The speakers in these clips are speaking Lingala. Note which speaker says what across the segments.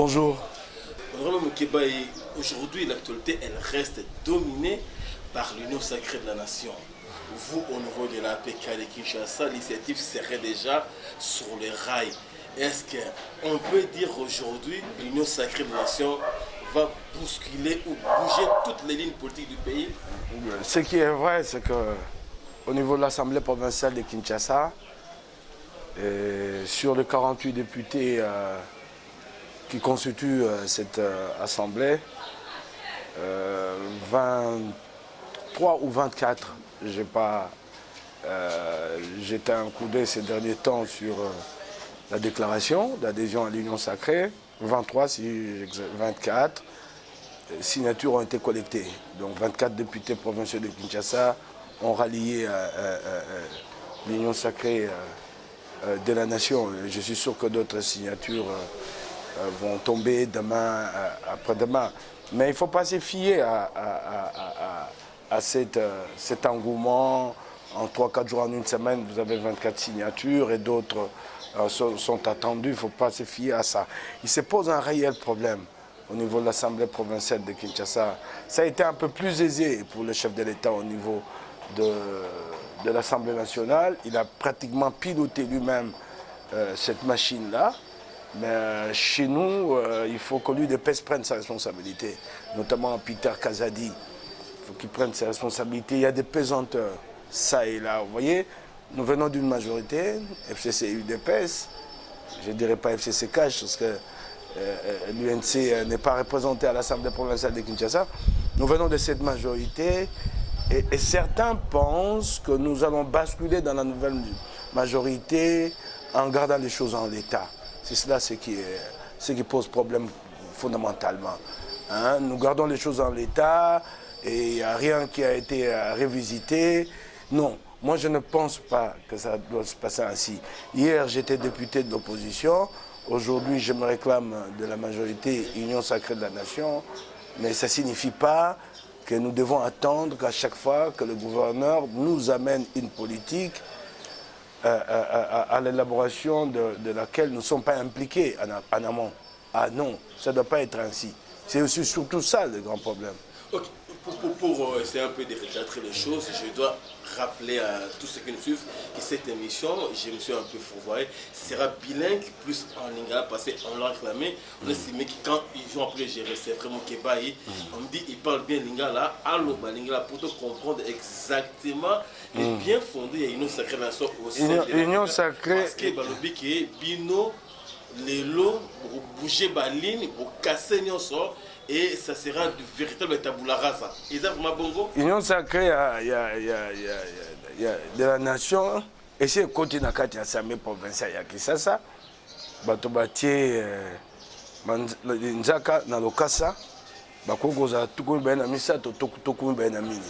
Speaker 1: Bonjour.
Speaker 2: Honorable Mokebaï, aujourd'hui l'actualité elle reste dominée par l'Union sacrée de la nation. Vous, au niveau de l'APK de Kinshasa, l'initiative serait déjà sur les rails. Est-ce qu'on peut dire aujourd'hui que l'Union sacrée de la nation va bousculer ou bouger toutes les lignes politiques du pays?
Speaker 1: Ce qui est vrai, c'est qu'au niveau de l'Assemblée provinciale de Kinshasa, sur les 48 députés qui constituent cette assemblée, 23 ou 24, j'ai pas jeté un coup d'œil ces derniers temps sur la déclaration d'adhésion à l'Union sacrée. 23, 24 signatures ont été collectées. Donc 24 députés provinciaux de Kinshasa ont rallié l'Union sacrée de la nation. Je suis sûr que d'autres signatures vont tomber demain, après-demain. Mais il ne faut pas se fier à cet engouement. En 3-4 jours, en une semaine, vous avez 24 signatures et d'autres sont attendus. Il ne faut pas se fier à ça. Il se pose un réel problème au niveau de l'Assemblée provinciale de Kinshasa. Ça a été un peu plus aisé pour le chef de l'État au niveau de l'Assemblée nationale. Il a pratiquement piloté lui-même cette machine-là. Mais chez nous, il faut que l'UDPS prenne sa responsabilité, notamment Peter Kazadi. Il faut qu'il prenne ses responsabilités. Il y a des pesanteurs, ça et là. Vous voyez, nous venons d'une majorité, FCC et UDPS. Je ne dirais pas FCC Cash, parce que l'UNC n'est pas représenté à l'Assemblée provinciale de Kinshasa. Nous venons de cette majorité et certains pensent que nous allons basculer dans la nouvelle majorité en gardant les choses en l'état. C'est cela ce qui pose problème fondamentalement. Hein? Nous gardons les choses en l'état et il n'y a rien qui a été révisité. Non, moi je ne pense pas que ça doit se passer ainsi. Hier j'étais député de l'opposition, aujourd'hui je me réclame de la majorité Union sacrée de la nation, mais ça ne signifie pas que nous devons attendre qu'à chaque fois que le gouverneur nous amène une politique à l'élaboration de laquelle nous ne sommes pas impliqués en amont. Ah non, ça ne doit pas être ainsi. C'est aussi surtout ça le grand problème.
Speaker 2: Okay. Pour essayer un peu de recadrer les choses, je dois rappeler à tous ceux qui nous suivent que cette émission, je me suis un peu fourvoyé, sera bilingue plus en lingala parce qu'on l'a réclamé. On a estimé que quand ils ont appelé gérer, c'est vraiment Kebaï, on me dit ils parlent bien lingala, allo lingala pour te comprendre exactement et bien fondé. Il y a une union sacrée nation au sein de
Speaker 1: l'union sacrée.
Speaker 2: Parce que balobi qui est bino, les lots, pour bouger la ligne, pour casser nos sorts. Et ça sera du véritable tabula rasa. Et ça, vraiment bongo.
Speaker 1: Union sacrée, il y a de la nation. Et c'est côté de l'Assemblée provinciale, il y a Kisasa. Batobati, Nzaka, Nalokasa. Bakogoza, Tukumi Benamisa, Tukumi Benamini.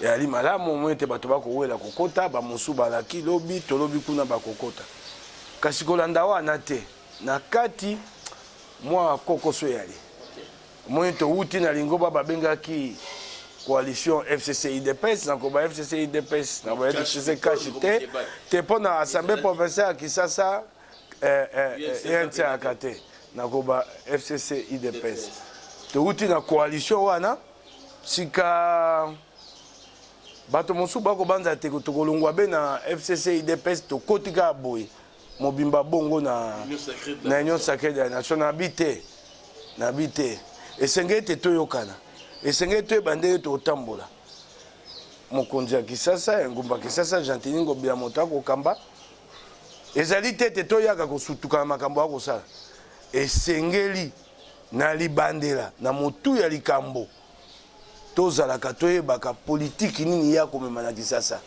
Speaker 1: Et Ali Malam, au moins, Batobako, la Kokota, Bamonsu Balaki, Lobi, Tolobi Kuna Bakokota. Kasikolandawa, Nate. Nakati, moi, Koko Soyali. Moi, je suis na lingoba babengaki coalition FCC IDPS, nakoba FCC IDPS, nakoba FCC KHT, te pona assemblée provinciale qui ça ENC akate, nakoba FCC IDPS. Te uti na coalition wana sika bato mosu bako banza te ko longwa be na FCC IDPS to kotika boy mobimba bongo na Union sacrée de la nation nabite. Et sengete toyokana. Et sengete bande to tambola. Mokonzi ya Kisasa, ngumba Kisasa, Jantini ngobila motako kamba. Ezali tete toyaka kosutuka makambo ako sala. Et sengeli na libandela na motu ya likambo. Tozalaka toyebaka politique nini ya komema na Kisasa.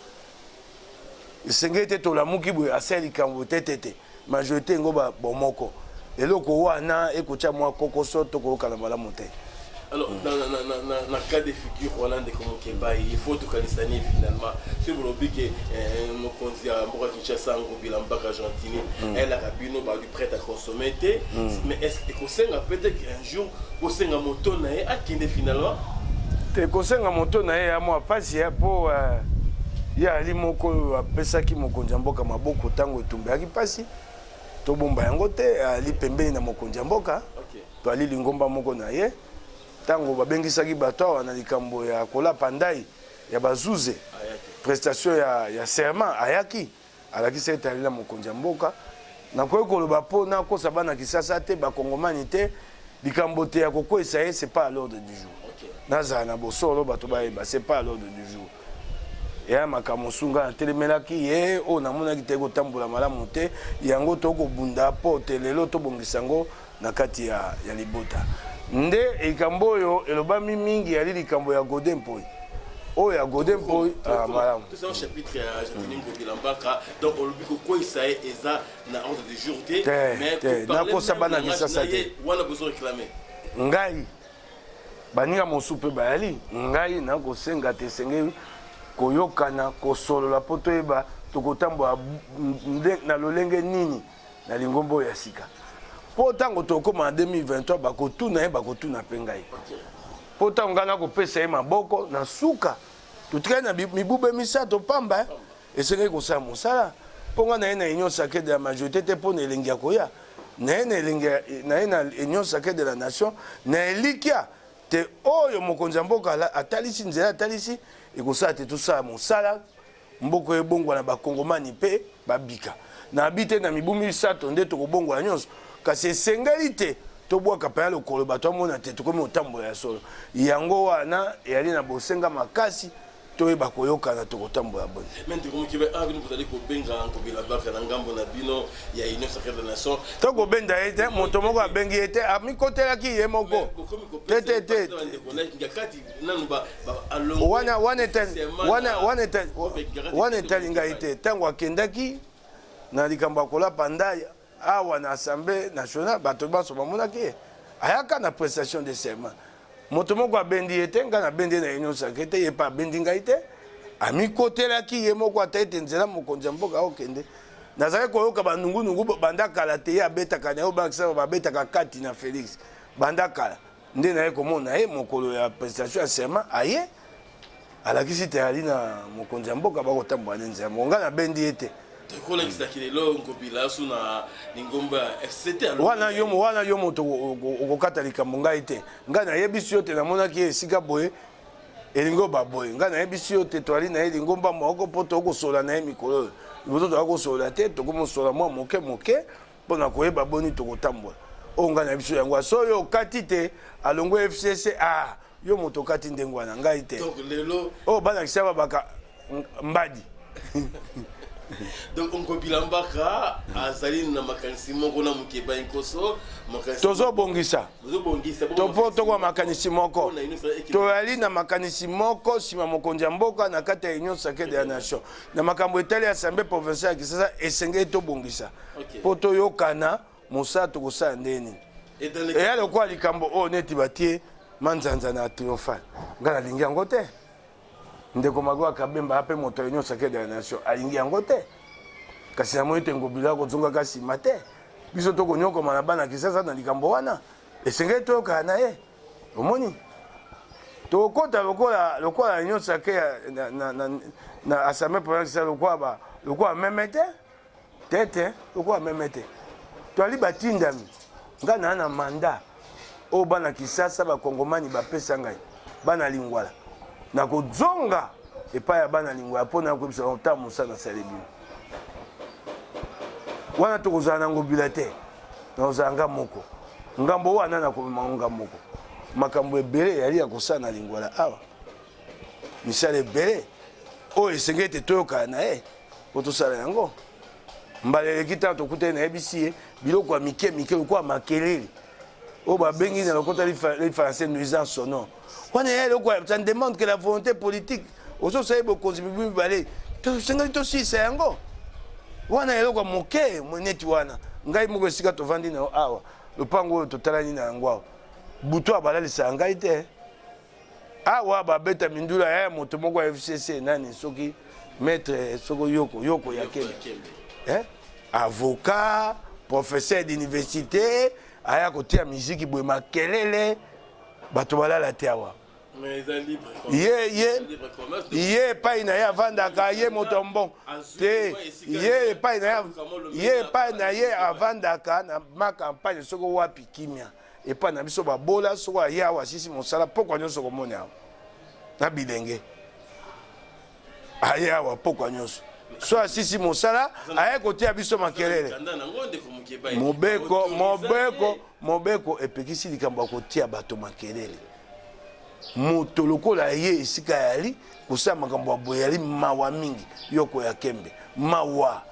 Speaker 1: Et sengete to la muki boy asali likambo tete. Majorité ngoba bomoko. Et là, wana ekocha mwa kokoso to koloka na bala monte.
Speaker 2: Alors dans le cas de figure Hollande comme Kebaï, il faut tout calisani finalement. Si vous l'avez dit que mon conzi à Mboka Kinshasa ngobila mbaka Argentine, elle a rabino ba lui prête à consommer. Mais est-ce que ça peut-être qu'un jour kosenga moto na e akinde finalement?
Speaker 1: Te kosenga moto na e amwa pasi ya po ya limoko apesa ki mokonzi mboka maboko tango etumbe aki pasi. Tobomba yango te ali pembeni na mokonzi mboka.
Speaker 2: OK.
Speaker 1: toali lingomba moko na ye tango babengisaki bato awa na likambo ya kolapa ndai ya bazuze prestation ya serment ayaki alakisa ete ali na mokonzi ya mboka nakoki koloba mpo nakosa bana kisasa te bakongomani te likambo te ya kokwesa ye c'est pas à l'ordre du jour nazala na bosolo bato bayeba c'est pas à l'ordre du jour ya makambo sunga atelemelaki ye oyo namonaki te kotambola malamu te yango tokobunda mpo te lelo tobongisa yango na kati ya libota nde likambo oyo elobami mingi yali likambo ya Godin Mpoi oyo ya Godin Mpoi malamu
Speaker 2: c'est un chapitre ya Jacqueline Gobilambaka donc olobi kokwesa ye eza na ordre du jour te mais
Speaker 1: nakosa bana kisasa te
Speaker 2: wana besoin réclamer
Speaker 1: ngai baninga mosu mpe bayali ngai nakosenga te esengeli koyokana kosolola mpo toyeba tokotambola na lolenge nini na lingombo ya sika mpo ntango tokóma na 2023 bakotuna ye bakotuna mpe ngai mpo ntango ngai nakopesa ye maboko na suka totikali na mibube misato pamba esengeli kosala mosala mpo ngai na ye na union sacrée de la majorité te mpo na elengi ya koya na ye na union sacrée de la nation na elikya te oyo mokonzi ya mboka atalisi nzela atalisi ekosala te tosala mosala mboka ebongwana bakongomani mpe babika na abi te na mibu misato nde tokobongwana nyonso kasi esengeli te tobwaka mpe ya lokolo bato amona te tokomi kotambola ya solo yango wana eyali na bosenga makasi toyeba koyokana tokotambola boni tokobenda ye te moto moko abengi ye te amikotelaki ye moko te wana etali ngai te ntango akendaki na likambo ya kolapa ndaya awa na assemblée nationale bato baso bamonaki ye ayaka na prestation de serment moto moko abendi ye te ngai nabendi ye na union sacrée te ye mpe abendi ngai te amikotelaki ye moko ata ete nzela mokonzi ya mboka akokende nazalaki koyoka banungunungu banda kala te ye abetaka na ye obakisa babetaka kati na Félix banda kala nde na ye komona ye mokolo ya prestation ya serment aye alakisi te ali na mokonzi ya mboka bakotambola nde nzela moko ngai nabendi ye te wana yo moto okokata likambo ngai te ngai nayebisi yo te namonaki ye esika boye elingo baboye ngai nayebisi yo te toali na ye lingomba moko mpo tokosola na ye mikolo oyo liboso tokosola te tokomosola mwa moke mpo na koyeba boni tokotambola oyo ngai nayebisi yo yango so oyo okati te alongo FCC yo moto okati ndenge wana ngai te oyo banakisa babaka mbadi
Speaker 2: donc Ngobilambaka azali na makanisi moko na mukeba inkoso
Speaker 1: tozobongisa tokwa makanisi moko toyali na makanisi moko nsima mokonzi ya mboka na kati ya union sacrée de la nation na makambo etali assemblée provinciale ya Kisasa esengeli tobongisa mpo toyokana mosala tokosala ndeni eya lokola likambo oyo neti batie manzanza na triomphal ngai nalingi yango te ndeko Magoa Kabemba ape moto ya union sacrée de la nation alingi yango te kasi namoni te Ngobila kozongaka nsima te biso tokonyokoma na bana Kisasa na likambo wana esengeli toyokana na ye omoni tokota lokola union sacrée na assemblée provinciale lokola meme te lokola meme te toali batindami ngai naa na manda oyo bana Kisasa bakongomani bapesa ngai bana Lingwala na kozonga epai ya bana Lingwala mpo na koyebisa ntango mosala nasali bino wana tokozala na Ngobila te nakozala nga moko ngambo wana nakomema nga moko makambo ebele yali ya kosala na Lingwala awa misala ebele oyo esengeli ete toyokana na ye mpo tosala yango mbala eleki ntango tokutani nayebisi ye biloko ya mike lokola makelele oyo babengi na lokota les français nuisance sonore wana ya eloko ça ne demande que la volonté politique ozosala bokonzi mibu mibale tosengeli tosilisa yango wana eloko ya moke neti wana ngai moko esika tovandi na awa lopango oyo totalani na yango awa butu abalalisaka ngai te awa babeta mindula ya moto moko ya FCC nani soki maître soko yoko ya kembe avocat professeur d'université aya kotia miziki boye makelele bato balala te awa ye epai na ye avandaka ye moto mbon te ye epai na ye avandaka na ma campagne soko wapi kimia et pas na biso ba bola so ya wa sisi mosala pokwa nyonso komona na bilenge aya wa pokwa nyonso so sisi mosala aya kotia biso makelele mobeko epekisi likambo kotia bato makelele moto lokola ye esika yali kusama makambo ya boyali mawa mingi yoko ya kembe mawa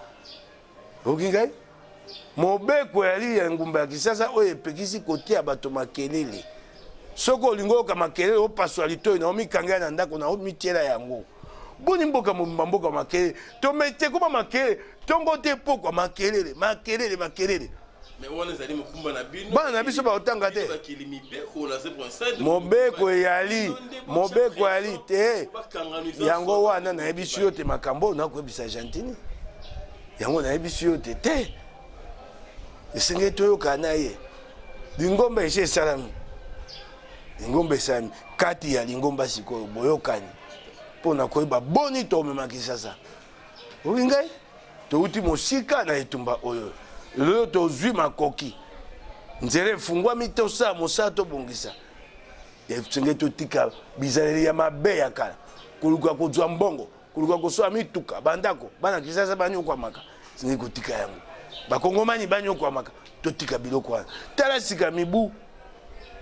Speaker 1: okingai mobeko yali ya ngumba ya kisasa oyo epekisi kotia bato makelele soko olingo ka makelele opaswa litoi na omikanga na ndako na omitiela yango boni mboka mboka makelele to mete kuma makelele tongo te pokwa makelele
Speaker 2: mais on les allait me kumba na bino
Speaker 1: bana na biso ba otanga te mobeko yali te yango wana na ebiso yo te makambo na ko ebisa Argentine yango na ebiso yo te esenge toyoka na ye lingomba eshe salami lingomba salami kati ya lingomba sikoyo boyokani pona koyeba boni to memaki sasa olingai to uti mosika na etumba oyo lelo tozwi makoki nzele fungwami tosa mosala tobongisa esenge totika bizaleli ya mabe ya kala koluka kozwa mbongo koluka kosoa mituka bandako bana kisasa banyokwamaka senge kotika yango bakongomani banyokwamaka totika biloko wana tala sika mibu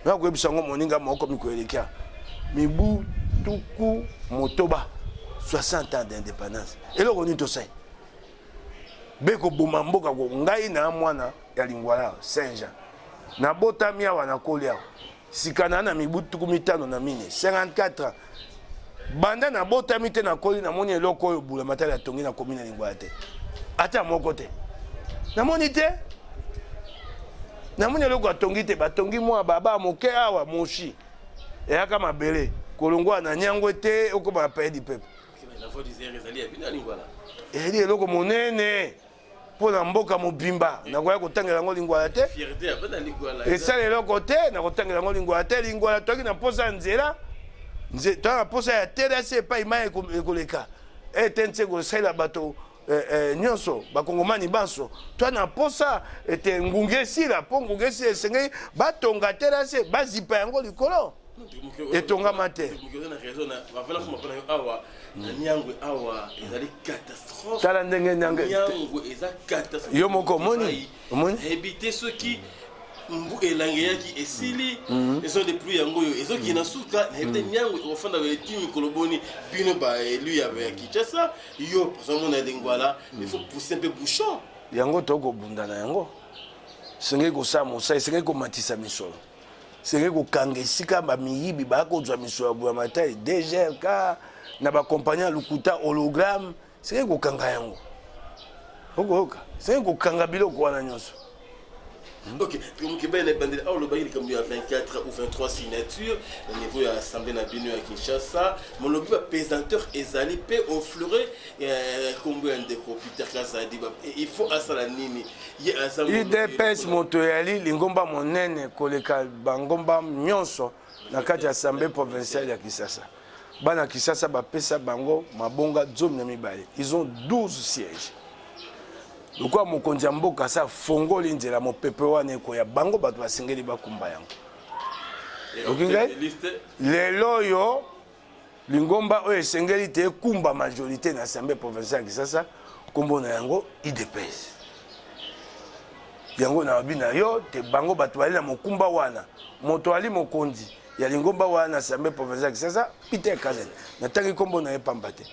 Speaker 1: nakoyebisa ngo moninga moko mikoelekia mibu tuku motoba 60 ans d'indépendance eloko nini tosai beko boma mboka ko ngai na mwana ya lingwala Saint-Jean na botami awa na kolia sikana na mibu tuku mitano na mine 54 ans banda na botami te na koli na moni eloko oyo bula matala tongi na komina lingwala te ata moko te na moni te na moni eloko atongi te batongi mwa baba moke awa moshi eyaka mabele kolongwa na nyangwe te okoba paye di pepe eli eloko monene mpona mboka mobimba nakoya kotangela yango lingwala te esala eloko te nakotangela yango lingwala te lingwala toki na posa ya nzela toa na posa ya terase epai mai ekoleka ete nse kosalela bato nyonso bakongomani banso toa na posa ete ngungi esila mpo ngungi esila esengeli batonga terase bazipa yango likolo etongama te tala ndenge yo moko omoni
Speaker 2: ebite soki mbu elangeyaki esili ezo depuis yango yo ezoki na suka na ebite nyango ofanda etimi koloboni bino ba elu ya Kinshasa yo personnellement na lingwala il faut pousser un peu bouchon
Speaker 1: yango tokobunda na yango senge kosala mosala esenge komatisa misolo senge kokanga esika bamiyibi bakozwa misolo ya matai DGRK na bakompagnie ya lukuta hologramme senge kokanga yango okoyoka senge kokanga biloko wana nyonso.
Speaker 2: Ok, donc ben les bandits, le bail comme il y a 24 ou 23 signatures au niveau de l'Assemblée nationale à Kinshasa, mon lobby pesanteur ezali pe offleuré combien de Peter Kazadi il faut asala nini
Speaker 1: IDPS motoyali lingomba monene koleka bangomba nyonso na kati ya Assemblée provinciale ya Kinshasa. Bana Kinshasa bapesa bango mabonga 12. Ils ont 12 sièges. Lokwa mokonzi ya mboka sa fongoli nzela mopepe wana ekoya bango bato basengeli bakumba yango. Okingai lelo yo lingomba oyo esengeli te ekumba majorité na Assemblée provinciale ya Kinshasa kombo na yango IDPS. Yango na bina yo te bango bato bali na mokumba wana moto ali mokonzi ya lingomba wana na Assemblée provinciale ya Kinshasa Peter Kazadi na tangi kombo na epamba te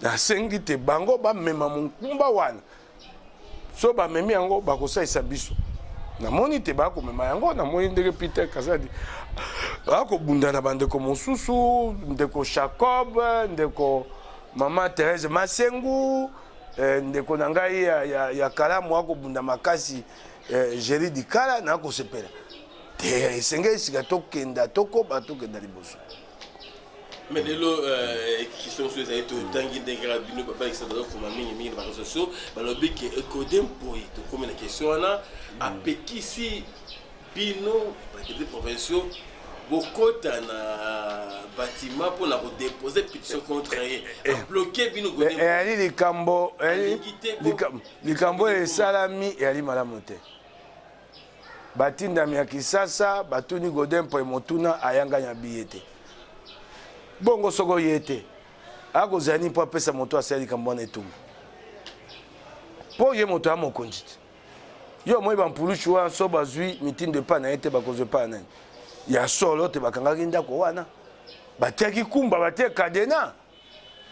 Speaker 1: na sengi te bango ba mema mokumba wana so ba memi yango bakosaisa biso na moni te ba ko mema yango na moni ndenge Peter Kazadi ako bunda na bandeko mosusu ndeko Jacob ndeko mama Thérèse Masengu ndeko na ngai ya kalamu ako bunda makasi Géry Dikala na ko sepela te senge sika tokenda tokoba tokenda liboso.
Speaker 2: Mais de l'eau qui sont sur les aides, tangi d'ingra bino papa qui sont dans le mini par sociaux, balobi qui est codé pour y te comme la question là à Pekisi bino des provinciaux beaucoup na bâtiment pour la déposer pétition contre bloquer bino godé.
Speaker 1: Et ali likambo et salami et ali malamu te. batindami ya Kisasa batuni Godin Mpoye motuna ayanga nya biyete bongo soko yete ako zani po pesa moto asali kambona etumbu po ye moto amokonji yo moi bampuluchu wa so bazui mitinde pa na ete bakozwe pa nani ya solo te bakangaki ndako wana bateki kumba bateki kadena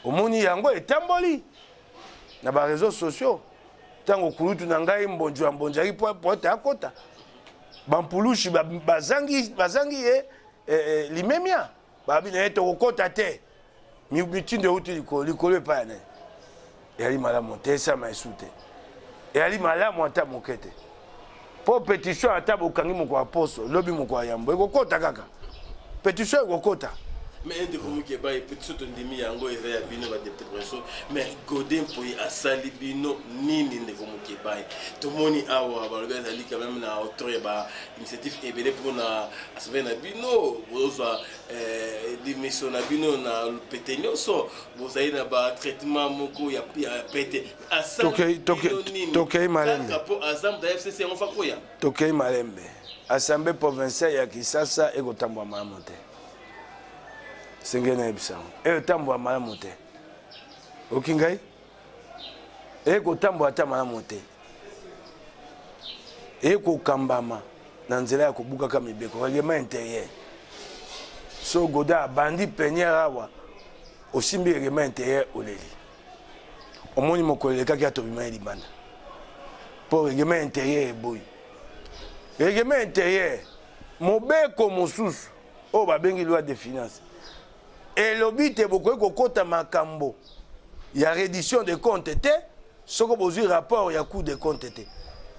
Speaker 1: omoni yango etamboli na ba réseaux sociaux tango kulutu na ngai mbonjaki po te akota bampulushi bazangi limemia babi na ete okota te mitinde uti likolo epa nani eyali malamu te esama esu te eyali malamu ata moke te po pétition ata bokangi moko ya poso lobi moko ya yambo ekokota kaka pétition ekokota
Speaker 2: mais ende comme que ba pétition to ndimi yango eza ya bino ba dépression mais Godin Mpoye asali bino nini ende comme que ba to moni awa ba lobi azali quand même na auteur ya ba initiative ebele pour na asave na bino bozwa démission na bino na pétenyo so bozali na ba traitement moko ya pété asali
Speaker 1: tokei malembe
Speaker 2: rapport azam da FCC on fa koya
Speaker 1: tokei malembe assemblée provinciale ya Kisasa ekotambwa malamu te sengena ebisango etambwa malamu te okingai ekotambwa ata malamu te ekokambama na nzela ya kobukaka mibeko règlement intérieur so Goda abandi penière awa osimbi règlement intérieur oleli omoni mokolo elekaki atobima ye libanda mpo règlement intérieur eboyi règlement intérieur mobeko mosusu oyo babengi loi de finance elobi te bokoki kokota makambo ya reddition de compte te soko bozwi rapport ya cour de compte te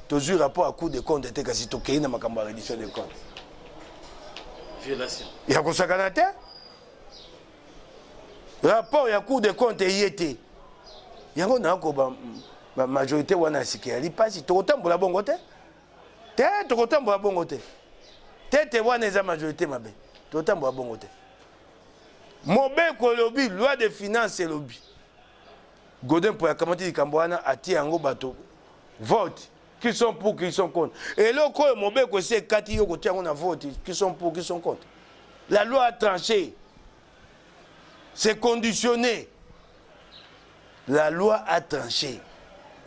Speaker 1: tozwi rapport ya cour de compte te kasi tokei na makambo ya reddition de compte
Speaker 2: violation
Speaker 1: ya kosakana te rapport ya cour de compte eye te yango nakoba majorité wana asike yali mpasi tokotambola bongo te tokotambola bongo te tete wana eza majorité mabe tokotambola bongo te mobeko lobi loi de finance lobi Godin Mpoye akamati likambo wana ati yango bato vote qui sont pour qui sont contre et loko oyo mobeko esi ekati yo kotia yango na vote qui sont pour qui sont contre la loi a tranché c'est conditionné la loi a tranché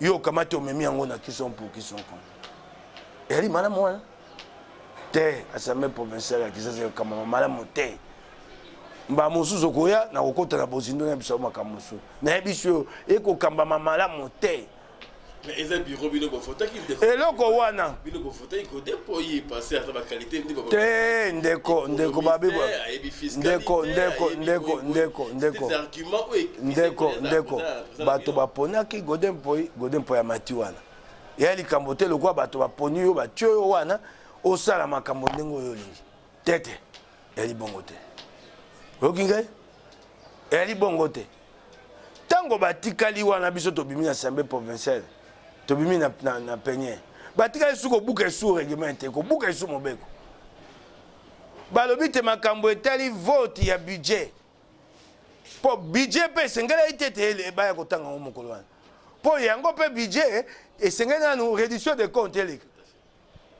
Speaker 1: yo okamati omemi yango na qui sont pour qui sont contre eyali malamu wana te assemblée provinciale ya Kisasa ekamama malamu te mba mosusu koya na kokota na bozindo na biso makambo mosusu nayebi biso ekokambama malamu te
Speaker 2: mais eza bureau bino bofotaki
Speaker 1: eloko wana
Speaker 2: bino bofotaki Godin Mpoye passer à ba qualité ndi ba
Speaker 1: te ndeko babibo ndeko bato baponaki Godin Mpoye ya mati wana eya likambo te lokwa bato baponi yo batio yo wana osala makambo ndenge oyo olingi tete eyali bongo te okingai eyali bongo te ntango batikali wana biso tobimi na assemblée provinciale tobimi na penier batikali su kobuka esu règlement te kobuka esu mobeko balobi te makambo etali vote ya budget po budget mpe esengeli itete ebaya kotanga ngo mokolo wana po yango mpe budget esengeli nanu reddition de compte eleka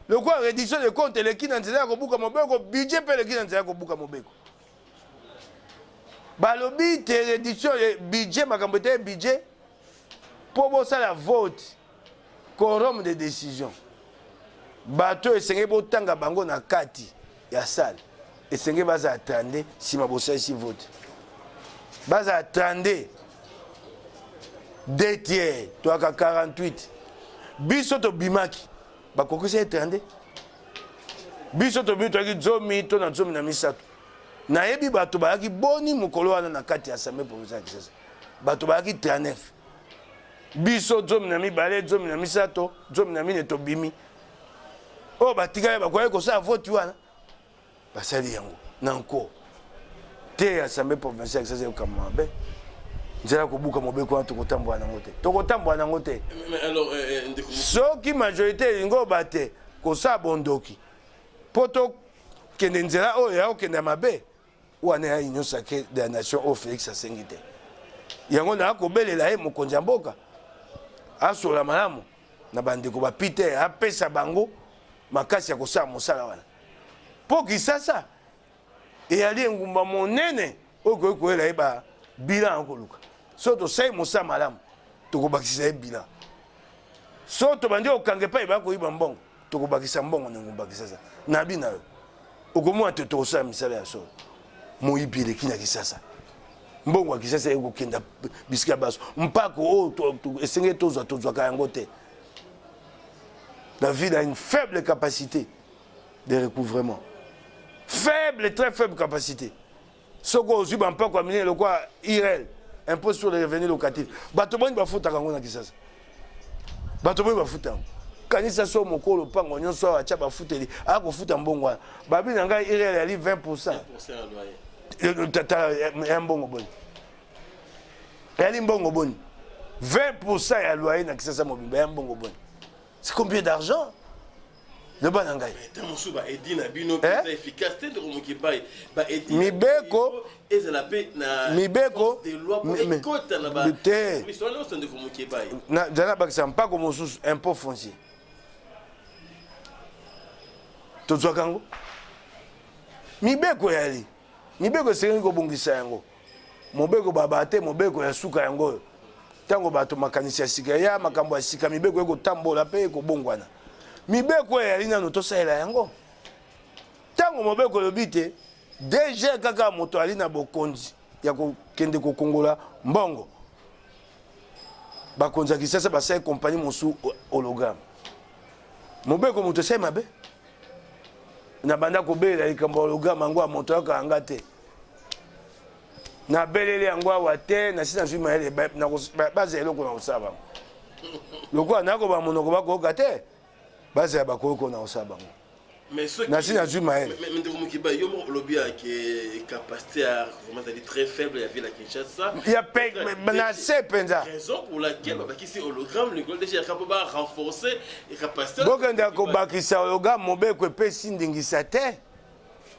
Speaker 1: lokwa reddition de compte eleki na nzela ya kobuka mobeko budget mpe eleki na nzela ya kobuka mobeko balobi te reddition budget makambo te budget po bosala vote quorum de décision bato esengeli botanga bango na kati ya salle esengeli baza attendre nsima bosalisi vote baza attendre 2 tiers toaka 48 biso tobimaki bakokisa attendre biso tobimi toyaki 10 to na 13 nayebi bato bayaki boni mokolo wana na kati ya assemblée provinciale ya Kisasa bato bayaki 39 biso 12 13 14 tobimi oyo batikali bakoki kosala vote wana basali yango na nko te assemblée provinciale ya Kisasa ekokamba mabe nzela kobuka mobeko wana tokotambola nango te soki majorité elingi oba te kosala bondoki mpo tokende nzela oyo ya okende ya mabe wana ya union sacrée de la nation oyo Félix asengi te yango na akobelela ye mokonzi ya mboka asola malamu na bandeko bapite apesa bango makasi ya kosala mosala wana po Kisasa eyali engumba monene oyo koyela yeba bilan akoluka so tosali mosala malamu tokobakisa ye bilan so tobandi okange epai bakoyiba mbongo tokobakisa mbongo na engumba Kisasa na bina yo okomona te tokosala misala ya solo moyibi eleki na Kisasa mbongo ya Kisasa ekokenda bisika baso mpako oyo esengeli tozwaka yango te. La ville a une faible capacité de recouvrement. Faible, très faible capacité. Ce qu'on a un peu comme le quoi IRL, impôt sur les revenus locatifs. Batoboni va foutre à Kango na Kisasa. Batoboni va foutre. Quand il s'assoit mon col, le pan, on y sort à Tchaba foutre. Ah, qu'on fout un bon mois. Babi Nanga IRL, elle est 20%. 20% un bon bon. Elle est un bon bon. 20% à loyer na Kisasa mobile, un bon bon. C'est combien d'argent? Le banangay.
Speaker 2: Mais dans souba edi na bino efficacité de Romukibai. Ba edi.
Speaker 1: Mibeko.
Speaker 2: Ezalape na.
Speaker 1: Mibeko.
Speaker 2: Des lois pour écouter na ba. Mais sur l'ensemble de Romukibai.
Speaker 1: Na jana bakisa pas comme sous impôt foncier. Tozwa kango. Mibeko yali. Mibeko c'est ngo bongisa yango. Mobeko babate mobeko ya suka yango. Tango bato makanisi ya sika ya makambo ya sika mibeko eko tambola pe eko bongwana mibeko ya lina no tosala yango tango mobeko lobite DG kaka moto alina bokonzi ya ko kende ko kongola mbongo bakonza Kisasa basai compagnie mosu hologramme mobeko moto sai mabe na banda ko bela likambo hologramme ngo moto akanga te na belele yango awa te na sina zuma ele na baze eloko na osaba loko na ko ba monoko bakoka te baze ya bakoko na osaba
Speaker 2: mais ce
Speaker 1: na sina zuma ele
Speaker 2: mais ndeko kiba yo mo lobby que capacité à comment ça dit très faible ya ville à Kinshasa
Speaker 1: il y a na se penza
Speaker 2: raison pour laquelle ba kisi hologramme le déjà capable ba renforcer et capacité
Speaker 1: bokenda ko bakisa hologramme mobeko epesi ndingisa te.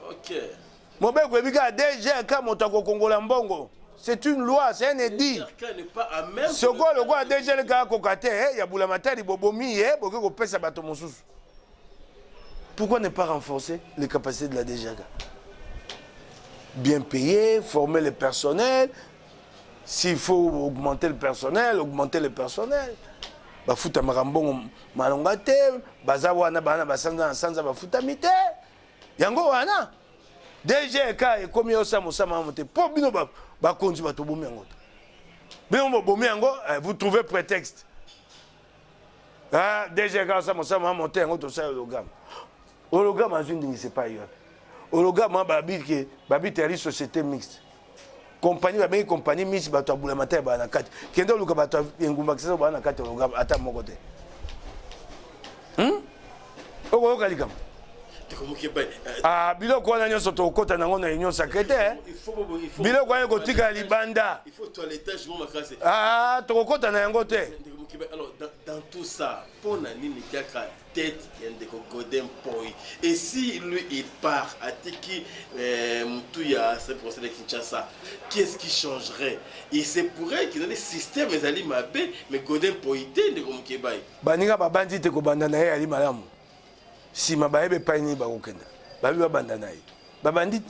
Speaker 2: OK.
Speaker 1: Mobeko ebika DG ka moto kongola mbongo. C'est une loi, c'est un édit. Ce quoi le quoi DG le ka kokate ya bula matali bobomi boke ko pesa bato mosusu. Pourquoi ne pas renforcer les capacités de la DG? Bien payer, former le personnel. S'il faut augmenter le personnel, augmenter le personnel. Ba futa marambongo malonga te, baza wana bana basanga sanza ba futa mite. Yango wana DG ka e komi osa mosama monte po bino ba konzi ba to bomi yango. Bino bomi yango, vous trouvez prétexte. Ah, DG ka osa mosama monte yango to sa hologramme. Hologramme azui ndingi c'est pas yo. Hologramme babi teri société mixte. Compagnie ba bengi compagnie mixte ba to abula matai ba na kati. Kendo luka ba to engumba kisa ba na kati hologramme ata moko te. Oko kalikam. Ah, biloko wana nyonso tokota nango na union sacrée. Biloko wana kotika libanda.
Speaker 2: Il faut toilettage bon makase.
Speaker 1: Ah, tokota na yango te.
Speaker 2: Alors dans tout ça, pour nani kaka tête yandeko Godem Poi. Et si lui il part à Tiki Moutuya ce procès de Kinshasa, qu'est-ce qui changerait? Il se pourrait qu'il y ait des systèmes mais ali mabé mais Godem Poi ndeko Mukebai.
Speaker 1: Baninga babandi te ko banda na ye ali malamu. Si mabaye pa ni ba kokenda babi babanda na ye babandit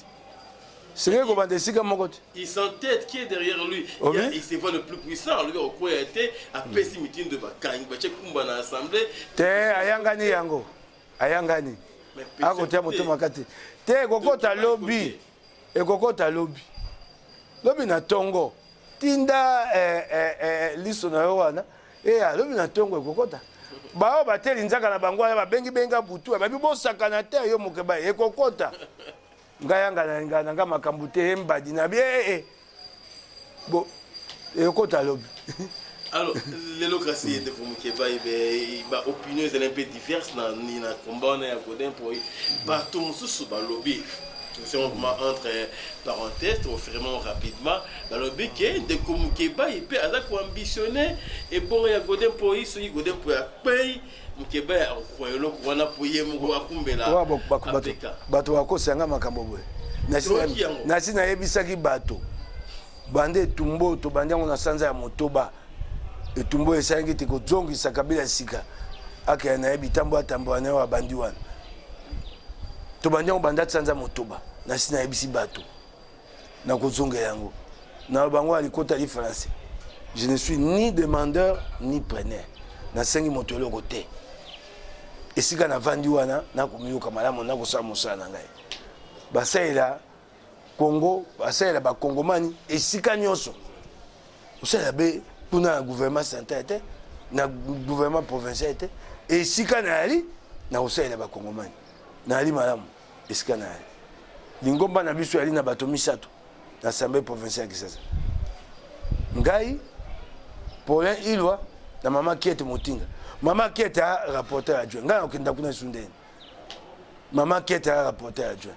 Speaker 1: c'est ko banda sika mokote
Speaker 2: il s'entête qui est derrière lui. Il se voit le plus puissant lui au quoi a été à pesi meeting de bakang ba chekumba na assemblée
Speaker 1: te ayangani yango ayangani akotia moto makati te kokota lobby e kokota lobby na tongo tinda liso na yo wana lobby na tongo e kokota bao bateli nzaka na bango ya babengi benga butu babi bosaka na te yo mokeba ekokota ngayanga na nga makambu te mbadi na bien bo ekokota lobi.
Speaker 2: Alors l'élocratie de Mukeba ba opinions un peu diverses na combat na Godem Poi ba tout sous ba lobby. C'est entre parenthèses, vraiment rapidement, dans le but que de Mukeba il peut avoir ambitionné et bon il y a Godem Poi, celui Godem Poi paye Mukeba a le wana poye mugo akumbela.
Speaker 1: Bato bakosanga makambo boye. Nasi na yebisaki bato. Bande tumbo to bandango na sanza ya motoba. Etumbo esangi te ko zongisa kabila sika. Aka na yebitambo atambo na wa bandi wana. Tobanya banda tsanza motoba na sina yebisi bato na kozonga yango na bango alikota li français. Je ne suis ni demandeur ni preneur. Na sengi motolo côté. Esika na vandi wana na komiyoka malamu na kosala mosala na ngai. Basaila Congo, basaila ba Congomani esika nyonso. Osala be kuna gouvernement central était na gouvernement provincial était esika na ali na osala ba Congomani. Na ali malamu esika na ali. Lingomba na biso ali na bato misato na assemblée provinciale Kisasa. Ngai Paulin Ilwa na mama Kiete Motinga. Mama Kiete a rapporteur adjoint. Ngai okenda kuna Sundeni. Mama Kiete a rapporteur adjoint.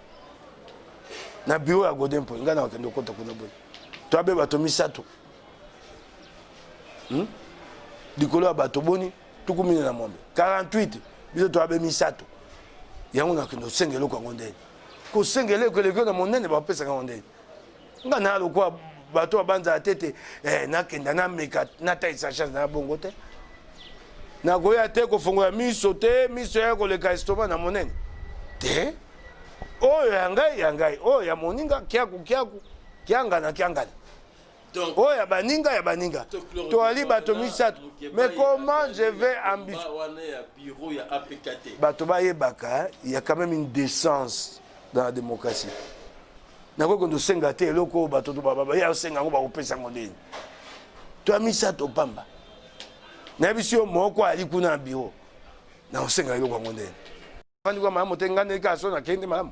Speaker 1: Na bureau ya Godin Paul. Ngai na okenda kota kuna boy. To abe bato misato. Dikolo bato boni tukumina na mombe. 48 biso to abe misato. Yango na kendo sengelo kwa ngondeni. Ko sengelo ko lekyo na monene ba pesa ngondeni. Ngai na lokwa bato banza tete na kenda na meka na taisa chance na bongo te. Na goya te ko fongo ya miso te, miso ya ko leka estoma na monene. Te. Oyo yangai, oyo ya moninga kiaku kianga na kiangana. Donc oyo ya baninga. To ali bato misato. Mais comment je vais ambition
Speaker 2: bureau ya APKT.
Speaker 1: Bato ba yebaka, il y a quand même une décence dans la démocratie. Nako kondo senga te eloko bato to baba ya senga ngo ba kopesa ngondeni. To amisa to pamba. Na bisio moko ali kuna biro. Na osenga eloko ngondeni. Fandi kwa mama tengane ka so na kende mama.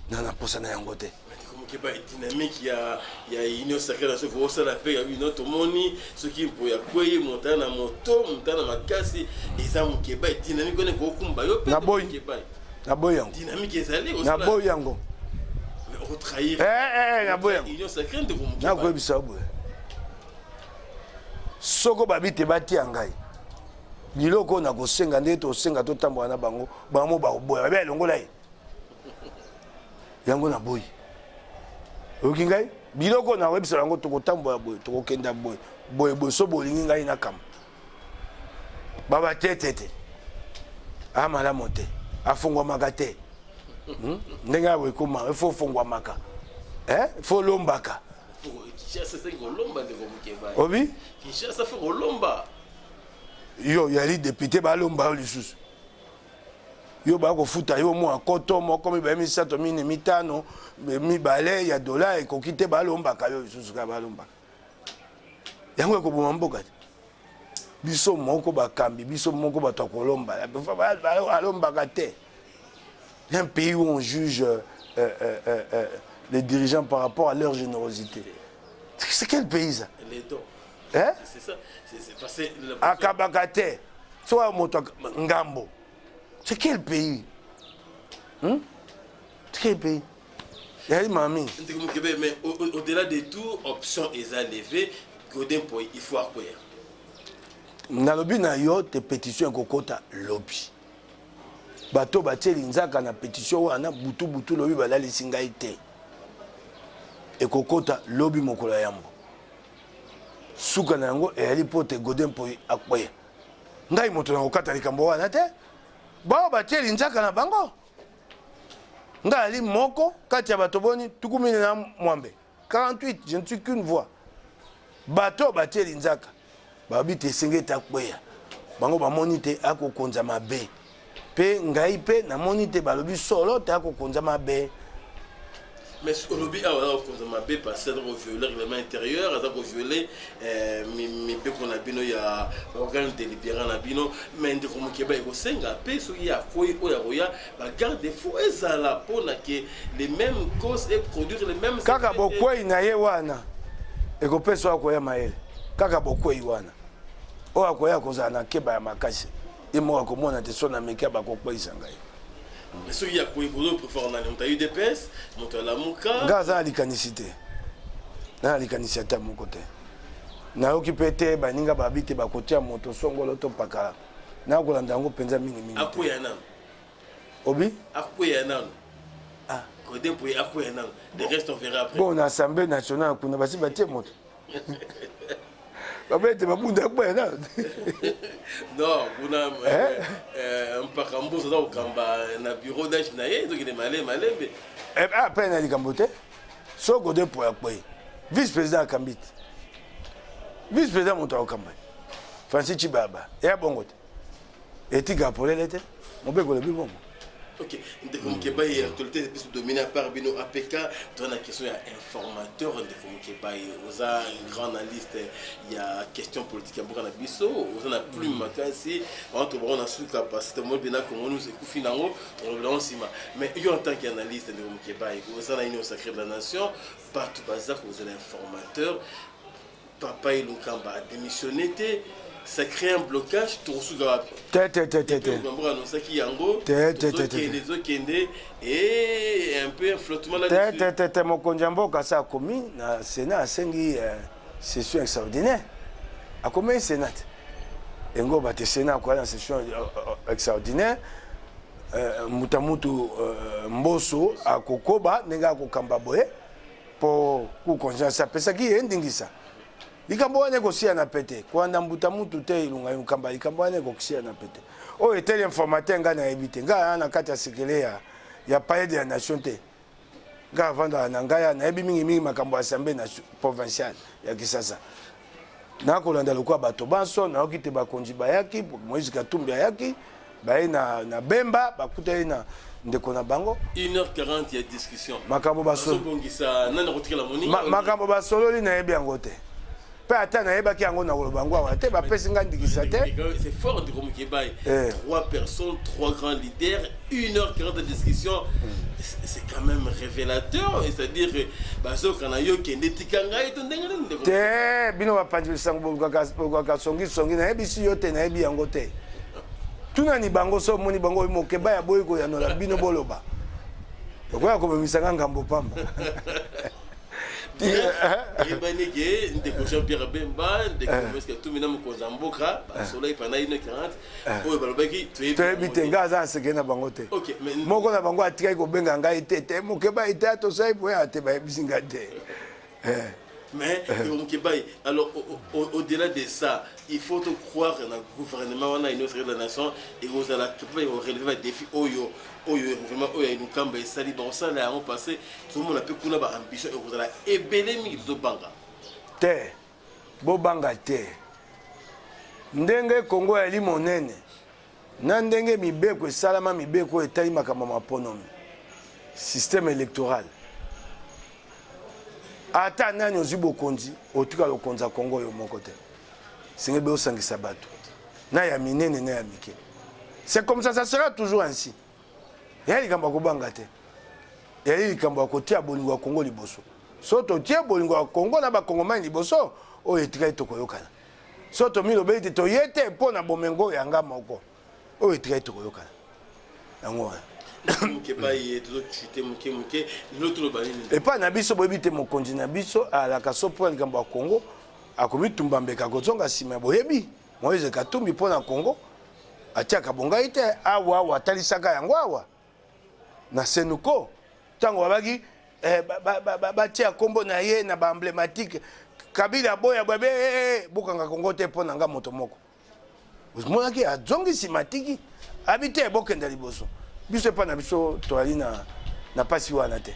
Speaker 1: Na posa na yango te.
Speaker 2: Comme que ba dynamique ya union sacrée ce que ça la paix ya une autre moni ce qui pour ya koye montana moto montana makasi eza mukeba dynamique on ko kumba yo pe.
Speaker 1: Na boy yango.
Speaker 2: Dynamique ezali aussi.
Speaker 1: Na boy yango.
Speaker 2: Retrahir union sacrée de vous
Speaker 1: na ko bisa boy soko babite bati yangai biloko na kosenga nde to senga to tambola na bango ba boya ba longola yango na boy okingai biloko na webisa yango to kotambola boy to kokenda boy so bolingi ngai na kam baba tete amala mote afungwa magate Nenga we kuma faut fongwa maka. Faut lombaka.
Speaker 2: Kinshasa c'est golomba de Mukeba.
Speaker 1: Obi?
Speaker 2: Kinshasa fait golomba.
Speaker 1: Yo yali député ba lomba lisusu. Yo ba ko futa yo mo akoto mo comme ba mi sato mini mitano mi bale ya dollar e ko kite ba lomba ka yo lisusu ka ba lomba. Yango ko boma mboka. Biso moko ba kambi biso moko ba to kolomba. Ba lomba ka te. Un pays où on juge les dirigeants par rapport à leur générosité. C'est quel pays ça?
Speaker 2: Les dons.
Speaker 1: Hein?
Speaker 2: C'est ça. C'est passé.
Speaker 1: Akabakate. Soit Ngambo. C'est quel pays? C'est quel pays? Mais
Speaker 2: au-delà de tout, option est élevée. Il faut accueillir.
Speaker 1: Na lobby na yo te pétition kokota lobby. Bato bateli nzaka na pétition wana butu lobi balali singa ite ekokota lobi mokolo yambo suka na yango eyali pote Godin po akweya ngai moto na kokata likambo wana te bao bateli nzaka na bango ngai ali moko kati ya bato boni tukumine na mwambe 48 je ne suis qu'une voix bato bateli nzaka babi te singa takweya bango bamoni te akokonza mabe pe ngai pe na moni te balobi solo ta ko konza mabe
Speaker 2: mais olobi awa ko konza mabe parce que violer le règlement intérieur ça ko violer mi be ko na bino ya organe délibérant na bino mais ndiko mukeba ko senga pe so ya foi oya ba garde fou ezala pona que les mêmes causes et produire les mêmes
Speaker 1: kaka bokwei na ye wana eko peso akoya maele kaka bokwei wana o akoya kozana na keba ya makasi et moi comment on a des sons américains ba kokwa isangai
Speaker 2: mais ceux qui a quoi pour préférant on a eu des PS on a la muka
Speaker 1: gaza alikanisité na alikanisité mon côté na okipete baninga babite ba kotia moto songolo to pakala na kolanda ngo penza mingi
Speaker 2: akoya nan
Speaker 1: obi
Speaker 2: akoya nan Godin pour akoya nan le reste on verra après
Speaker 1: bon assemblée nationale kuna basi batie moto babete babunda kwa na
Speaker 2: non kuna mpaka mbuzo za ukamba na bureau d'âge na yeye donc il est malembe
Speaker 1: après na likambote soko de pour akwe vice président Kambit vice président moto akamba Francis Chibaba ya bongote etika polelete mobeko le bibongo.
Speaker 2: Ok, Ndeko Mukebaye, l'actualité est plus dominée par Bino APK. Dans la question, il y a informateur, Ndeko Mukebaye, vous avez un grand analyste, il y a question politique, il y a beaucoup d'ambition, vous en avez plus de vacances, on a sous capacité, moi, bien qu'on nous écoute finalement, on l'a aussi. Mais en tant qu'analyste, Ndeko Mukebaye, vous avez une sacrée de la nation, partout bazar, vous êtes informateur, Papa Ilukamba a démissionné. Ça crée un blocage, tout le monde et un peu un flottement là-dessus.
Speaker 1: Mon conjambo, ça a commis, le Sénat a sengi session extraordinaire. A commis le Sénat. Et on va te Sénat quoi dans session extraordinaire. Mutamutu Mboso a Kokoba, nega Kokambaboye, pour conjambo. Ça peut ça qui est indingisa. Likambo wane kosia na pete kwa ndambuta mutu te ilunga yukamba likambo wane kosia na pete o eteli informateur nga na ebite nga na kati ya sekele ya palais de la nation te nga vanda na ngaya na ebi mingi makambo ya assemblée provinciale ya Kisasa na kolanda lokwa bato banso na okite bakonji bayaki Moïse Katumbi ayaki baye na Bemba bakuteli na ndeko na bango
Speaker 2: 1h40 il y a discussion
Speaker 1: makambo basolo makambo basolo li na ebi yango te. C'est
Speaker 2: fort de Mukebaye. 3 personnes, 3 grands leaders, 1h40 de discussion. C'est quand même révélateur. C'est-à-dire que Baso Kanayo qui est Netikanga et ton
Speaker 1: dengue. Bino va pas dire Sango Songi Songi na ebisi yote na ebi yango te. Tuna ni bango so moni bango Mukebaye boy ko yanola bino boloba. Okoya ko misanga ngambo pamba.
Speaker 2: Ebanege ndeko Jean-Pierre Bemba ndeko Moïse tout mina mukonza mboka soleil pendant 1h40 oyo balobaki
Speaker 1: toyebitenga aza nsekena bango te moko na bango atikaki kobenga ngai te Mukebaye te atosai boye ate bayebisi ngai te.
Speaker 2: Mais Mukebaye, alors au-delà de ça, il faut te croire dans le gouvernement, on a une autre de la nation et vous allez relever des défis. Oyo, vraiment, oyo, nous cambe et sali, bon ça là, on passe, tout le monde a pu qu'on a une ambition et vous allez ébeler mi de banga.
Speaker 1: Te, bo banga te. Ndenge Congo ya limonene. Na ndenge mibeko salama mibeko etali makambo maponomi. Système électoral. Ata nani ozibo konzi otika lokonza Congo yo moko te singebe osangisa bato na ya minene na ya mike. C'est comme ça sera toujours ainsi. Ya likambo ko banga te ya likambo ko tia bolingo ya Congo liboso soto tia bolingo ya Congo na ba Kongomani liboso o etika itoko yokana soto milo bete to yete pona bomengo ya ngama oko o etika itoko yokana yango et pas na biso boyebi mokonzi na biso alaka so pour likambo ya Congo akomi tumba mbeka kozonga sima boyebi Moïse Katumbi pona Congo atiaka bongai te awa atalisaka yango awa na Senuko tango babaki batia kombo na ye na ba emblématique Kabila boya babe bokanga Congo te pona nga moto moko monaki azongi simatiki habite bokenda liboso biso pa na biso toali na pasi wana te.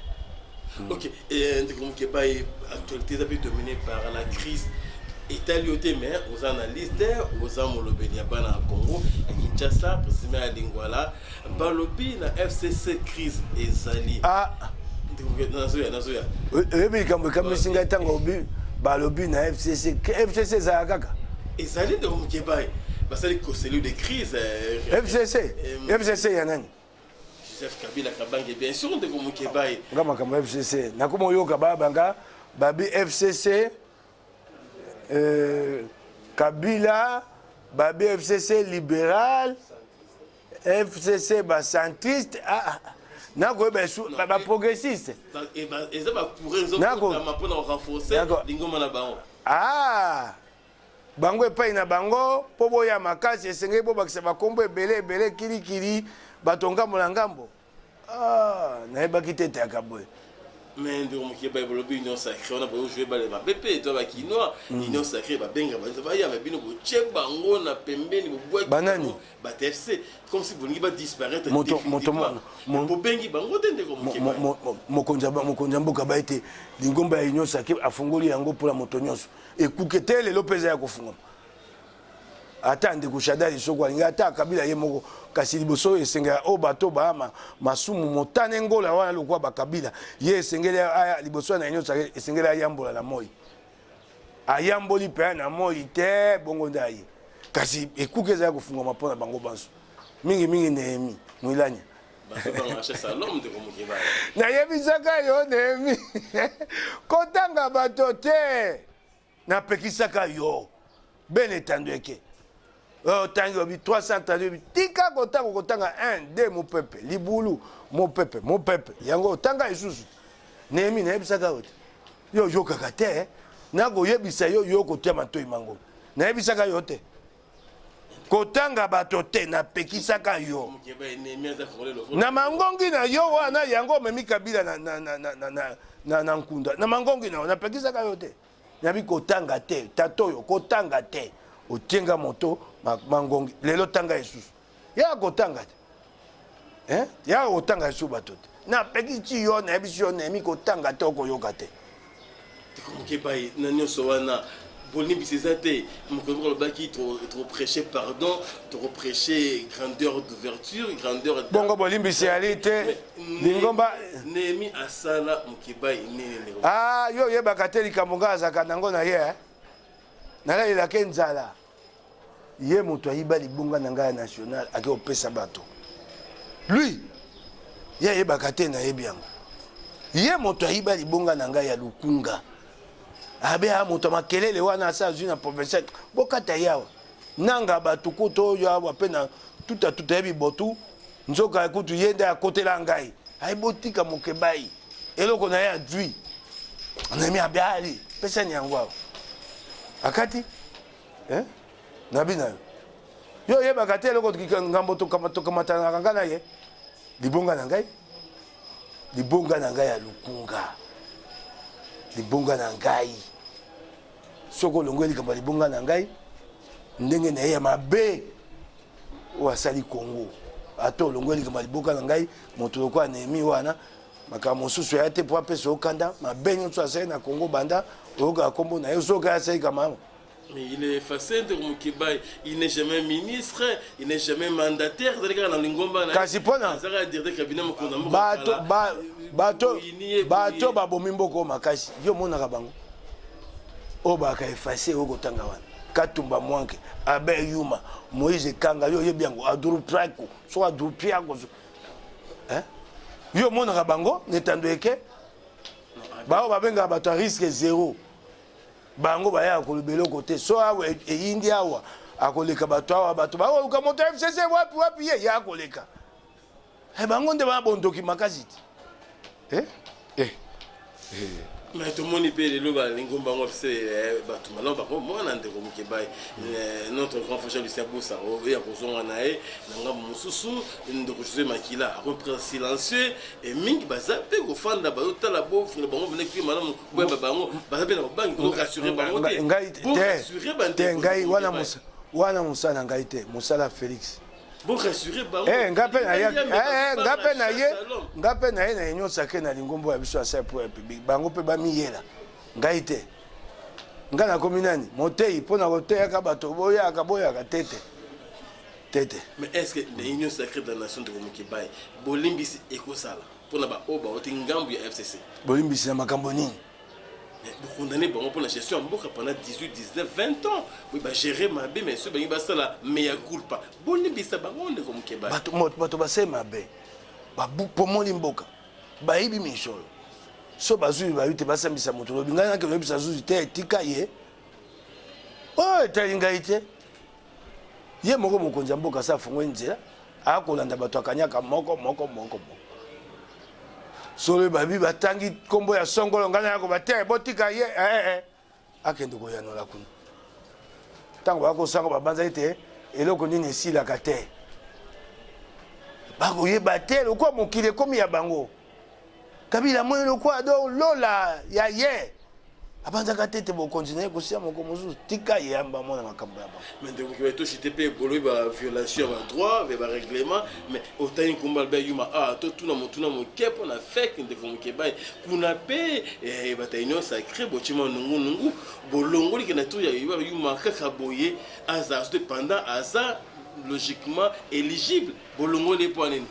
Speaker 2: Ok, et Ndeko Mukebaye, actualité est dominée par la crise italienne, mais aux analystes, aux amolobeni ya bana Congo, Kinshasa, président ya Lingwala, balobi na FCC crise ezali.
Speaker 1: Ah,
Speaker 2: nazoya.
Speaker 1: Ebi kambe singa tango obi balobi na FCC za kaka.
Speaker 2: Ezali Ndeko Mukebaye, basali ko cellule de crise.
Speaker 1: FCC ya nani?
Speaker 2: Joseph Kabila Kabange, bien sûr, Ndeko Mukebaye.
Speaker 1: Ngama kama FCC. Nakomo yoka babanga babi FCC Kabila babi FCC libéral FCC ba centriste nako ba progressiste.
Speaker 2: Et ça va pour raison pour renforcer l'ingoma na bango.
Speaker 1: Ah bango epai na bango po boya makasi esenge bo bakisa bakombo ebele kili batonga molangambo na ebaki tete akaboye
Speaker 2: mais de Mokeba et Union Sacrée, on a beau jouer les BP, toi, la Kinoa, Union Sacrée, Benga, Bazavaya, mais bien au Tchebango, na Pembe, au Bois,
Speaker 1: Banani,
Speaker 2: TFC, comme si vous n'avez pas disparaître. Mon Bengi Bango,
Speaker 1: Mokonjambo Kabaite, Lingomba Union Sacrée, a fongoli yango pour la motonyos. Et Koukete, les Lopez à Kofungo. Attends, kushada lisoko ngata kabila ye moko kasi liboso esengela o bato ba masumu motane ngola wana lokwa ba kabila ye esengela aya liboso na nyonso esengela ayambola na moi ayamboli pe na moi te bongo ndai kasi ekukeza kufunga mapona bango banso mingi Nehemi mwilanya na yebisaka yo Nehemi kotanga bato te na pekisaka yo bene tandweke tangi obi 300 tika kotanga 1 2 mon peuple libulu mon peuple yango tanga isusu Nehemi na yebisaka yote yo yokaka te na go yebisa yo yoko tia matoi mango na yebisaka yote kotanga bato te na pekisaka yo na mangongi na yo wana yango memi kabila na nkunda na mangongi na pekisaka yote nabi kotanga te tatoyo kotanga te otenga moto mangongi lelo tanga isusu ya kotanga te ya otanga isusu bato te na pekisi yo na yebisi yo Nehemi kotanga te okoyoka te
Speaker 2: Mokebai na nyonso wana Bolimbi Césate, trop prêché pardon, trop prêché grandeur d'ouverture, grandeur.
Speaker 1: Bongo Bolimbi c'estalité. Lingomba.
Speaker 2: Nehemi asala Mokebai nene.
Speaker 1: Ah yo yeba kateli kamonga zaka nango na ye. Nala ila kenzala. Ye moto ayiba libunga nanga national ake opesa bato. Lui ye yeba kateli na yebiango. Ye moto ayiba libunga nanga ya lukunga. Abe ha moto makelele wana sa zuna provincial bokata yawa nanga batukuto yo awa pena tuta yebi botu nzoka ekutu yenda ya kotela ngai ai botika Mokebai eloko na ya dui Nehemi abiali pesa ni yango akati nabina yo yeba kate eloko ngambo to kamata na kanga na ye libonga na ngai ya lukunga libonga na ngai soko longweli kamba libonga na ngai ndenge na ye mabe o asali Congo ato longweli kamba libonga na ngai moto lokwa Nehemi wana makambo mosusu ya te po apesa okanda mabe nyonso asali na Congo banda oyoka kombo na ye soka asali kama.
Speaker 2: Mais il est facile de Mokebai, il n'est jamais ministre, il n'est jamais mandataire.
Speaker 1: Bato babomi mboko makasi yo monaka bango o baka effacer o kotanga wana Katumba Mwanke Abe Yuma Moïse Kanga yo yebiango Aduru Prako so Aduru Priako yo monaka bango netandweke bao babenga bato risque zéro bango baya kolobelo côté so awa eyindi awa akoleka bato awa bato ba luka moto FCC wapi ye ya koleka bango nde ba bondoki makasi
Speaker 2: mais tout le monde peut le loba lingomba c'est bato malon ba moi na ndeko Mokebai notre grand frère Lucien Boussa ya kozonga nae nanga mususu ndeko José Makila repris silencieux et mingi bazape ko fanda ba otala bo funa bango venir ki malamu bo bango bazape na bangi ko rassurer bango te
Speaker 1: ngai wana musa na ngai te musala Félix
Speaker 2: bon rassurer bango
Speaker 1: ngape na ye na Union Sacrée na lingombo ya biso asa pour public bango pe ba miyela ngai te nga na komi nani motei pona koteya ka bato boya tete
Speaker 2: mais est-ce que l'Union Sacrée de la nation de Mokebai bolimbisi ekosala pona ba oba otingambu ya FCC
Speaker 1: bolimbisi na makambo nini
Speaker 2: vous condamnez pour la gestion en pendant 18, 19, 20 ans. Oui, bah gérer ma bé, mais ce ben il va ça la meilleure culpa. Bon, les bisa baronne comme Québec.
Speaker 1: Bato basé ma bé. Ba pour mon limboka. Ba ibi misolo. So bazu ba yute basa misa moto. Bingana ke bisa zuzi te tika ye. Oh, talinga ite. Ye moko mokonza mboka sa fungwe nzela. Akolanda bato akanyaka moko. Solo babi batangi kombo ya songolo ngana yako bate botika ye akende ko yanola kuna tango bako sango babanza ite eloko nini esila kate bako ye bate lokwa mokile komi ya bango Kabila moi le quoi do lola ya ye. Abanzaka tete bo continuer ko sia moko mosusu tika yamba mona makambo ya ba.
Speaker 2: Mais donc il to chitepe bolo ba violation ba droit ba règlement mais autant kumba ba yuma to tuna mo kepo na fake ndeko mukeba kuna pe ba taino sacré bo chima nungu bolongo likena to ya yuma kaka boye aza pendant aza logiquement éligible bolongo les points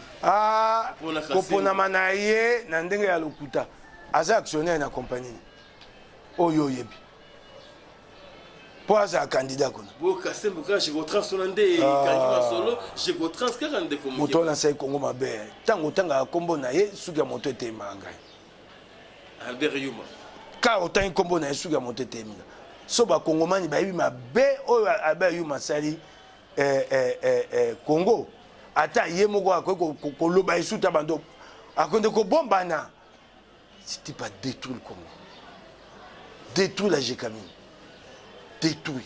Speaker 1: kopona manaye na ndenge ya lokuta aza actionnaire na compagnie oyo yebi po aza candidat kuna
Speaker 2: bo kasembuka je go transonande kanjima solo je go transkarande comme
Speaker 1: moto na sai Kongo mabe tango tanga kombo na ye suka moto etema ngai
Speaker 2: Albert Yuma
Speaker 1: ka otangi kombo na ye suka moto etema so ba kongomani ba yebi mabe oyo Albert Yuma sali Congo ata ye moko akoki koloba esuta bando akonde kobombana c'était pas détruire le Congo, détruire la Gécamine, détruire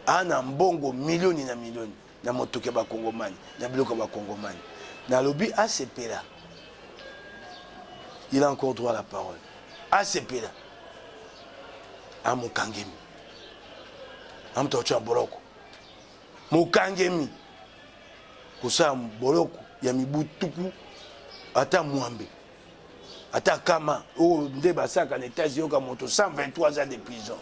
Speaker 1: ana mbongo milioni na milioni na motoke ba kongomani na biloko ba kongomani na lobi ACP là il a encore droit à la parole ACP là a mokangemi am tocha boroko mokangemi kosa boloko ya mibutuku ata mwambe ata kama o nde basaka na États-Unis yoka moto 123 ans de prison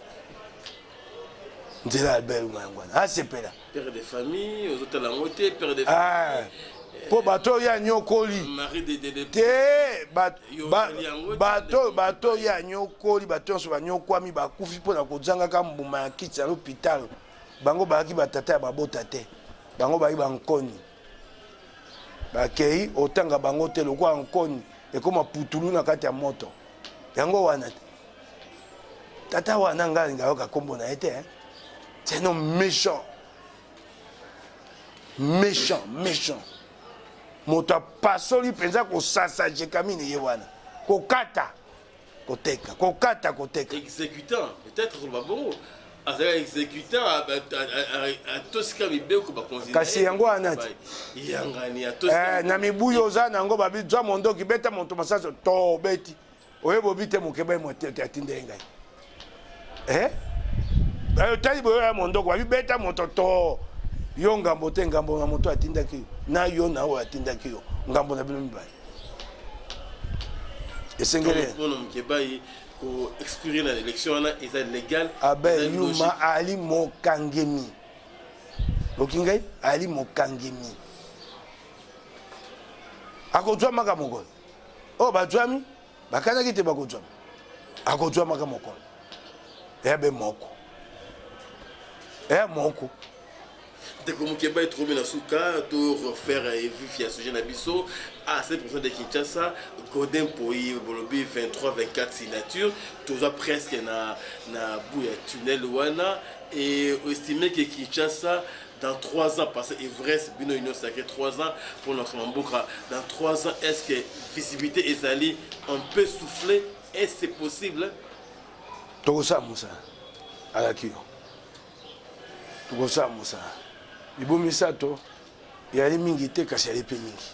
Speaker 1: ndela Albert Ngwana asepela
Speaker 2: père de famille aux autres langoté père de famille
Speaker 1: po bato ya nyokoli
Speaker 2: mari de
Speaker 1: te bato ya nyokoli bato so banyokwami bakufi pona kozanga ka mbuma ya kiti ya l'hôpital bango baki batata ya babota te bango baki bankoni bakei otanga bango te lokwa nkoni ekoma putulu na kati ya moto yango wana tata wana ngai ngayoka kombo na ete c'est un homme méchant moto apasoli penza kosasa Gécamine ye wana kokata koteka
Speaker 2: exécutant peut-être babongo azala exécutant à tosika mibeko ba considérer
Speaker 1: kasi yango anati
Speaker 2: yangani ya tosika
Speaker 1: na mibuyo za nango babi zwa mondoki beta moto masaso to beti oyebo bite mokeba mote atinde ngai tali boyo ya mondoko babi beta moto to yo ngambo te ngambo na moto atindaki na yo na o atindaki yo ngambo na bino mibali esengele
Speaker 2: pono mkebai ko expirer na élection na eza légal
Speaker 1: Albert Yuma ali mokangemi okingai ali mokangemi akozwa maka moko o bazwami bakanaki te bakozwa akozwa maka moko ebe moko
Speaker 2: de comme Keba est trop bien souka to refaire vivre sujet na biso à 7% de Kinshasa Godin Poyi Bolobi 23-24 signatures tout presque na bouya tunnel wana et estimé que Kinshasa dans 3 ans parce que Everest bino union sacrée 3 ans pour notre Mamboka dans 3 ans est-ce que visibilité ezali on peut souffler est-ce c'est possible
Speaker 1: to ça musa alakio to ça musa Ibomisato yali mingi te kasi yali pe mingi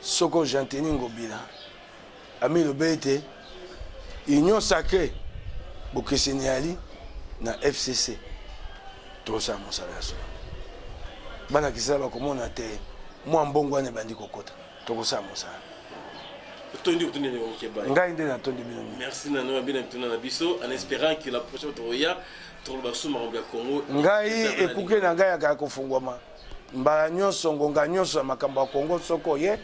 Speaker 1: soko janteni ngobila ami lobete union sacrée bokeseni yali na FCC to sa mosala so bana kisala bakomona te mwa mbongo ane bandi kokota to kosa mosala
Speaker 2: tondi tondi ne Keba
Speaker 1: ngai nde na tondi bino
Speaker 2: merci na no bina tuna na biso en espérant que la prochaine toya
Speaker 1: ngai ekuke na ngai akaya kofungwama mbala nyonso ngonga nyonso ya makambo ya Kongo soko ye